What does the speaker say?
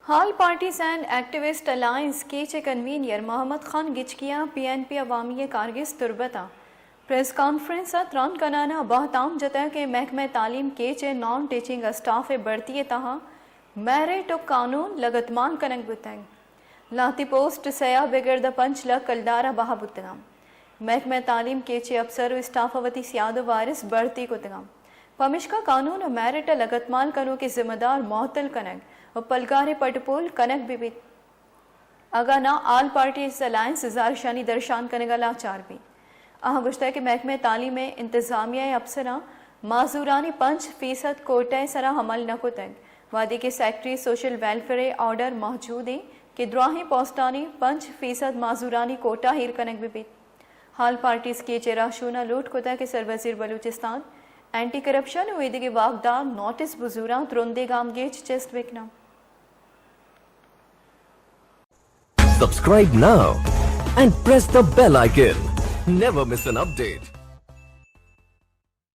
All Parties and Activist Alliance के convener Mohammad Khan गिचकिया PNP अवामी कारगिज तुरबता press conference त्रान कनाना बहताम जता के महकमे तालीम के नॉन टीचिंग स्टाफ बढ़ती तहा मैरिट और कानून लगतमान कनक बुतंग लाती पोस्ट सया बिगड़ पंच ल कलदारा बहा बुतगाम महकमे तालीम के अफसर स्टाफवती सियाद वारिस बढ़ती कुतगाम पमिश्का कानून और मैरिट लगतमाल कनो के जिम्मेदार मोहतल कनक और पलगारे पटपोल कनक बिबित अगा ना आल पार्टीज अलायंस जार शानी दर्शान कनेगा लाचार भी आह गुश्ता के महकमे तालीम में इंतजामिया अफसरा माजूरानी 5% कोटा सरा हमल न को तंग वादी के सेक्रेटरी सोशल वेलफेयर ऑर्डर मौजूद है कि द्राही पोस्टानी 5% माजूरानी कोटा हीर कनक बिबित हाल पार्टीज के चेराशूना लूट कोता के सरवजीर बलूचिस्तान एंटी करप्शन वेदी के वाकदार नोटिस बुजुरा त्रुंदे गाम गेज चेस्ट विकना Subscribe now and press the bell icon. Never miss an update.